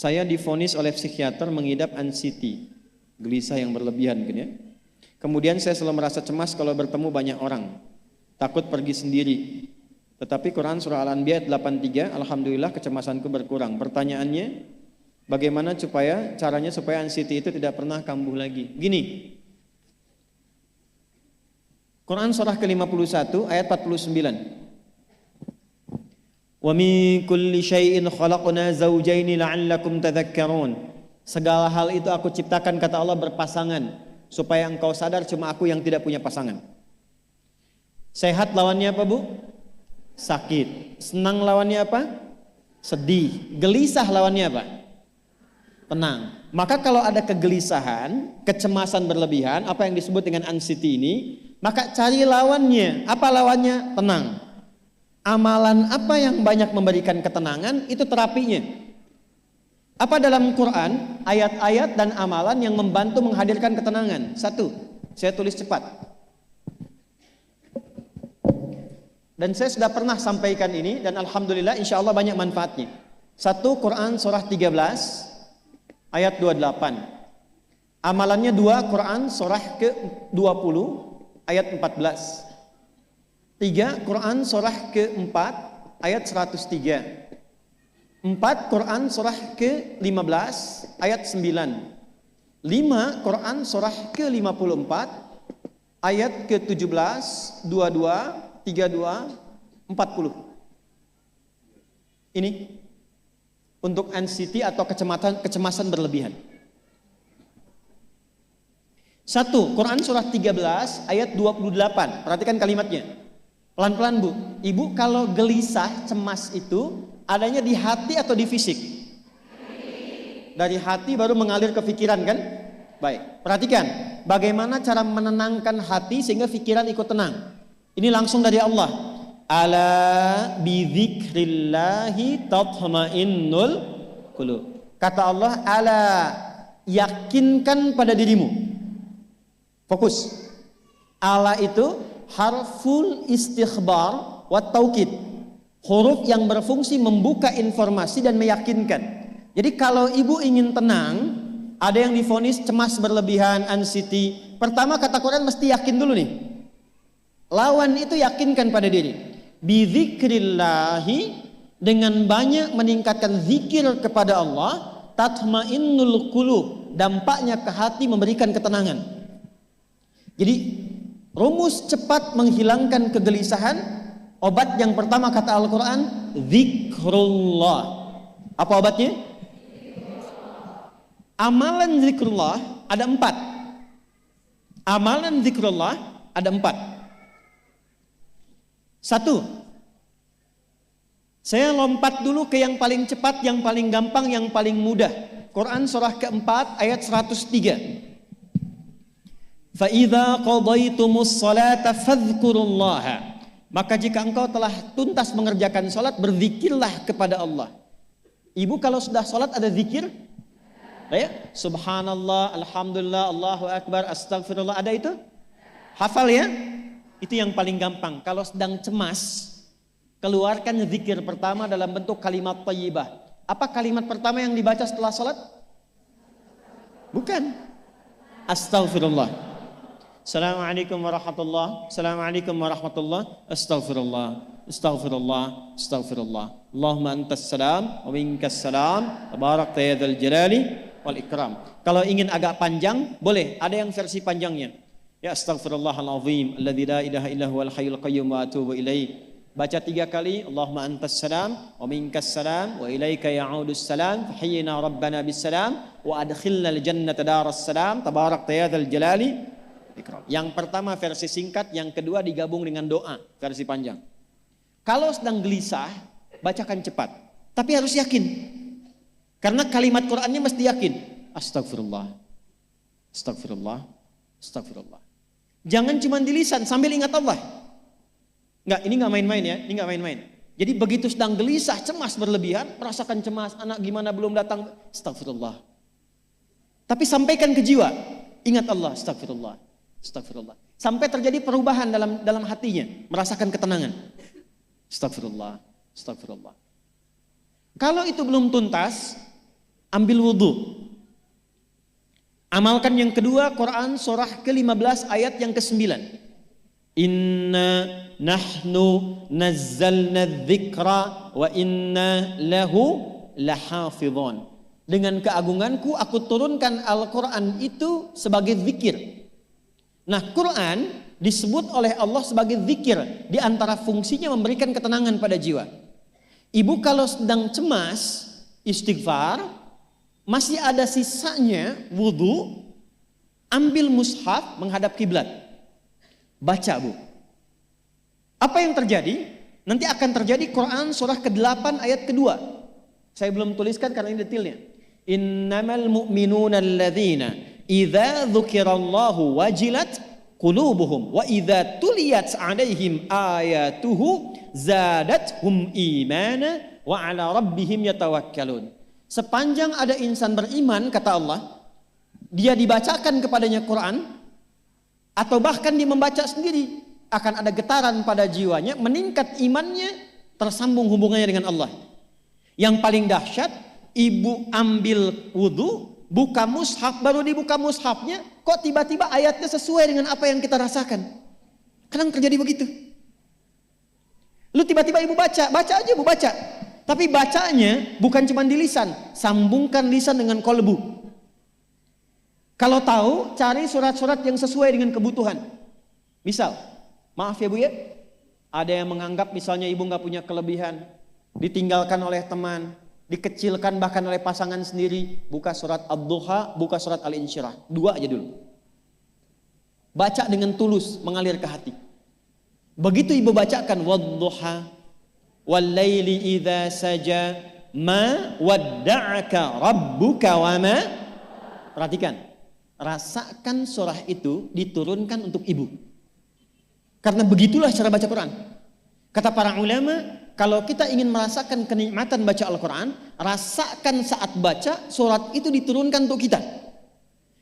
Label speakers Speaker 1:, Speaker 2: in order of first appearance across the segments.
Speaker 1: Saya divonis oleh psikiater mengidap anxiety, gelisah yang berlebihan gitu ya. Kemudian saya selalu merasa cemas kalau bertemu banyak orang, takut pergi sendiri. Tetapi Quran surah Al-Anbiya 83, alhamdulillah kecemasanku berkurang. Pertanyaannya, bagaimana caranya supaya anxiety itu tidak pernah kambuh lagi? Gini, Quran surah ke-51 ayat 49. Wa min kulli syai'in khalaqna zawjaini la'allakum tadhakkarun. Segala hal itu aku ciptakan, kata Allah, berpasangan supaya engkau sadar cuma aku yang tidak punya pasangan. Sehat lawannya apa, Bu? Sakit. Senang lawannya apa? Sedih. Gelisah lawannya apa? Tenang. Maka kalau ada kegelisahan, kecemasan berlebihan, apa yang disebut dengan anxiety ini, maka cari lawannya. Apa lawannya? Tenang. Amalan apa yang banyak memberikan ketenangan, itu terapinya. Apa dalam Quran ayat-ayat dan amalan yang membantu menghadirkan ketenangan? Satu, saya tulis cepat. Dan saya sudah pernah sampaikan ini dan alhamdulillah insya Allah banyak manfaatnya. Satu, Quran surah 13 ayat 28. Amalannya dua, Quran surah ke-20 ayat 14. 3, Quran surah ke-4 ayat 103. 4, Quran surah ke-15 ayat 9. 5, Quran surah ke-54 ayat ke-17, 22, 32, 40. Ini untuk anxiety atau kecemasan berlebihan. 1, Quran surah 13 ayat 28. Perhatikan kalimatnya. Pelan-pelan, Bu. Ibu kalau gelisah, cemas itu adanya di hati atau di fisik? Dari hati baru mengalir ke pikiran kan? Baik, perhatikan bagaimana cara menenangkan hati sehingga pikiran ikut tenang. Ini langsung dari Allah. Ala bidzikrillahi tatma'innul qulub. Kata Allah, ala, yakinkan pada dirimu. Fokus. Ala itu harful istikhbar wa taukid, huruf yang berfungsi membuka informasi dan meyakinkan. Jadi kalau ibu ingin tenang, ada yang divonis cemas berlebihan, anxiety, pertama kata Quran mesti yakin dulu nih. Lawan itu yakinkan pada diri. Bidzikrillahi, dengan banyak meningkatkan zikir kepada Allah, tatmainnul qulub, dampaknya ke hati memberikan ketenangan. Jadi rumus cepat menghilangkan kegelisahan, obat yang pertama kata Al-Quran, zikrullah. Apa obatnya? Amalan zikrullah ada 4. Amalan zikrullah ada 4. 1, saya lompat dulu ke yang paling cepat, yang paling gampang, yang paling mudah. Quran surah ke-4 ayat 103. فَإِذَا قَضَيْتُمُ الصَّلَاةَ فَاذْكُرُوا اللَّهَ. Maka jika engkau telah tuntas mengerjakan salat, berzikirlah kepada Allah. Ibu kalau sudah salat ada zikir? Ya? Subhanallah, alhamdulillah, Allahu akbar, astagfirullah, ada itu? Hafal ya? Itu yang paling gampang. Kalau sedang cemas, keluarkan zikir pertama dalam bentuk kalimat thayyibah. Apa kalimat pertama yang dibaca setelah salat? Bukan. Astagfirullah. Assalamualaikum warahmatullah. Assalamualaikum warahmatullah. Astaghfirullah. Astaghfirullah. Astaghfirullah. Allahumma antas salam wa minkas salam. Tabarakta ya dzal jalali wal ikram. Kalau ingin agak panjang, boleh. Ada yang versi panjangnya. Ya astaghfirullahalazim alladzi la ilaha illa huwal hayyul qayyum wa atubu ilaih. Baca 3 kali. Allahumma antas salam wa minkas salam wa ilaika ya'udus salam. Fahayyina rabbana bis salam wa adkhilnal jannata daras salam. Tabarakta ya dzal jalali. Yang pertama versi singkat, yang kedua digabung dengan doa versi panjang. Kalau sedang gelisah, bacakan cepat, tapi harus yakin. Karena kalimat Qur'annya mesti yakin. Astagfirullah, astagfirullah, astagfirullah. Jangan cuma di lisan sambil ingat Allah. Enggak, ini enggak main-main ya, ini enggak main-main. Jadi begitu sedang gelisah, cemas berlebihan, merasakan cemas, anak gimana belum datang, astagfirullah. Tapi sampaikan ke jiwa, ingat Allah, astagfirullah. Astagfirullah. Sampai terjadi perubahan dalam hatinya, merasakan ketenangan. Astagfirullah, astagfirullah. Kalau itu belum tuntas, ambil wudhu. Amalkan yang kedua, Quran surah ke-15 ayat yang ke-9. Inna nahnu nazzalna dzikra wa inna lahu lahafidhun. Dengan keagunganku aku turunkan Al-Quran itu sebagai zikir. Nah, Quran disebut oleh Allah sebagai zikir. Di antara fungsinya memberikan ketenangan pada jiwa. Ibu kalau sedang cemas, istighfar, masih ada sisanya wudhu, ambil mushaf menghadap kiblat. Baca, Bu. Apa yang terjadi? Nanti akan terjadi Quran surah ke-8 ayat kedua. Saya belum tuliskan karena ini detailnya. Innamal mu'minuna alladzina idza dzukirallahu wajilat qulubuhum wa idza tuliyat 'alaihim ayatuhu zadathum imana wa 'ala rabbihim yatawakkalun. Sepanjang ada insan beriman, kata Allah, dia dibacakan kepadanya Quran atau bahkan dia membaca sendiri, akan ada getaran pada jiwanya, meningkat imannya, tersambung hubungannya dengan Allah. Yang paling dahsyat, ibu ambil wudhu, buka mushaf, baru dibuka mushafnya, kok tiba-tiba ayatnya sesuai dengan apa yang kita rasakan. Kadang terjadi begitu. Lu tiba-tiba ibu baca aja ibu baca. Tapi bacanya bukan cuma di lisan, sambungkan lisan dengan kolbu. Kalau tahu, cari surat-surat yang sesuai dengan kebutuhan. Misal, maaf ya Bu ya, ada yang menganggap misalnya ibu nggak punya kelebihan, ditinggalkan oleh teman, dikecilkan bahkan oleh pasangan sendiri, buka surat Ad-Duha, buka surat Al-Insyirah, 2 aja dulu. Baca dengan tulus, mengalir ke hati. Begitu ibu bacakan Wad-Duha, Wal-Laili idza saja, ma wadda'aka rabbuka wa ma. Perhatikan, rasakan surah itu diturunkan untuk ibu. Karena begitulah cara baca Quran. Kata para ulama, kalau kita ingin merasakan kenikmatan baca Al-Quran, rasakan saat baca surat itu diturunkan untuk kita.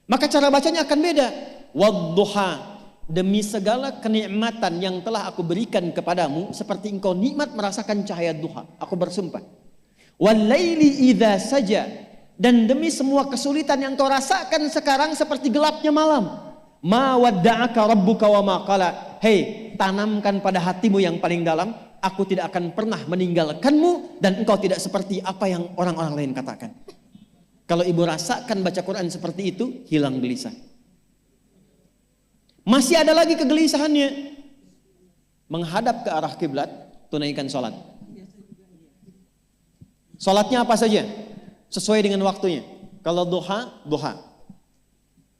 Speaker 1: Maka cara bacanya akan beda. Wadduha, demi segala kenikmatan yang telah aku berikan kepadamu, seperti engkau nikmat merasakan cahaya duha, aku bersumpah. Wal-laili idza saja, dan demi semua kesulitan yang kau rasakan sekarang seperti gelapnya malam. Ma wadda'aka rabbuka wa ma qala. Hei, tanamkan pada hatimu yang paling dalam, aku tidak akan pernah meninggalkanmu dan engkau tidak seperti apa yang orang-orang lain katakan. Kalau ibu rasakan baca Quran seperti itu, hilang gelisah. Masih ada lagi kegelisahannya, menghadap ke arah kiblat, tunaikan sholat. Sholatnya apa saja? Sesuai dengan waktunya. Kalau duha, duha.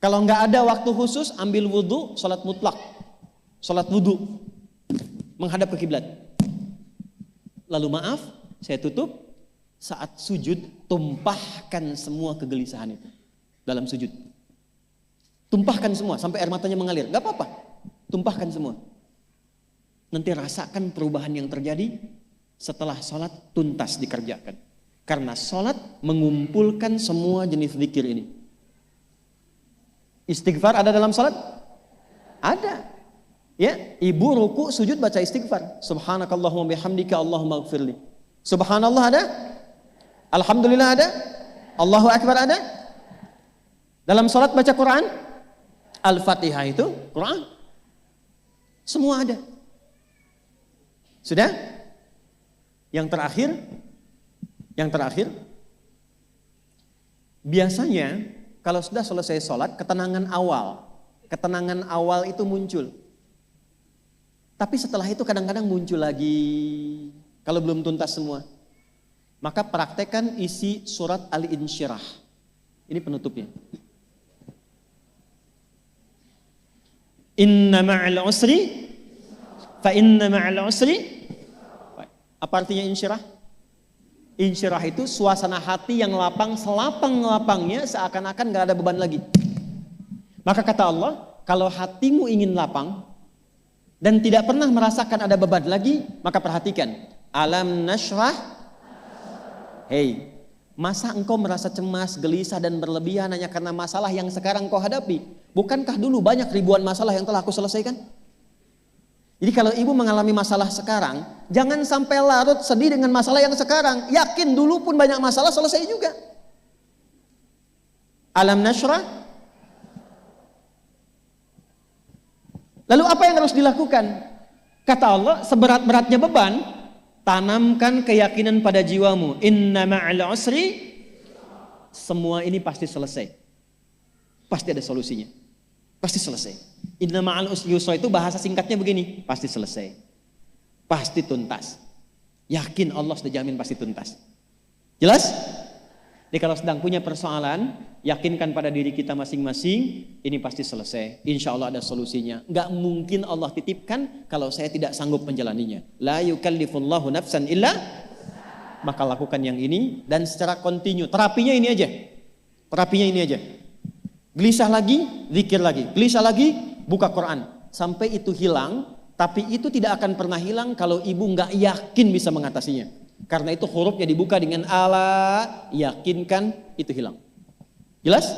Speaker 1: Kalau nggak ada waktu khusus, ambil wudhu, sholat mutlak, sholat wudhu, menghadap ke kiblat. Lalu maaf, saya tutup, saat sujud, tumpahkan semua kegelisahan itu dalam sujud. Tumpahkan semua, sampai air matanya mengalir, nggak apa-apa, tumpahkan semua. Nanti rasakan perubahan yang terjadi setelah sholat tuntas dikerjakan. Karena sholat mengumpulkan semua jenis zikir ini. Istighfar ada dalam salat? Ada. Ya, ibu ruku sujud baca istighfar. Subhanakallahumma bihamdika Allahumma ighfirli. Subhanallah ada? Alhamdulillah ada? Allahu akbar ada? Dalam salat baca Quran? Al-Fatihah itu Quran. Semua ada. Sudah? Yang terakhir biasanya kalau sudah selesai sholat, ketenangan awal itu muncul. Tapi setelah itu kadang-kadang muncul lagi, kalau belum tuntas semua. Maka praktekkan isi surat Al-Insyirah. Ini penutupnya. Inna ma'al usri, fa inna ma'al usri. Apa artinya insyirah? Insyirah itu suasana hati yang lapang, selapang-lapangnya seakan-akan gak ada beban lagi. Maka kata Allah, kalau hatimu ingin lapang dan tidak pernah merasakan ada beban lagi, maka perhatikan. Alam nashrah. Hei, masa engkau merasa cemas, gelisah dan berlebihan hanya karena masalah yang sekarang kau hadapi? Bukankah dulu banyak ribuan masalah yang telah aku selesaikan? Jadi kalau ibu mengalami masalah sekarang, jangan sampai larut sedih dengan masalah yang sekarang. Yakin dulu pun banyak masalah selesai juga. Alam nashrah. Lalu apa yang harus dilakukan? Kata Allah, seberat-beratnya beban, tanamkan keyakinan pada jiwamu. Inna ma'al usri, semua ini pasti selesai. Pasti ada solusinya. Pasti selesai. Inna ma'al usri yusra itu bahasa singkatnya begini, pasti selesai. Pasti tuntas. Yakin Allah sudah jamin pasti tuntas. Jelas? Jadi kalau sedang punya persoalan, yakinkan pada diri kita masing-masing, ini pasti selesai. Insya Allah ada solusinya. Gak mungkin Allah titipkan kalau saya tidak sanggup menjalaninya. La yukallifullahu nafsan illa, maka lakukan yang ini dan secara kontinu. Terapinya ini aja. Terapinya ini aja. Gelisah lagi, zikir lagi. Gelisah lagi, buka Quran. Sampai itu hilang, tapi itu tidak akan pernah hilang kalau ibu gak yakin bisa mengatasinya. Karena itu hurufnya dibuka dengan ala, yakinkan, itu hilang. Jelas?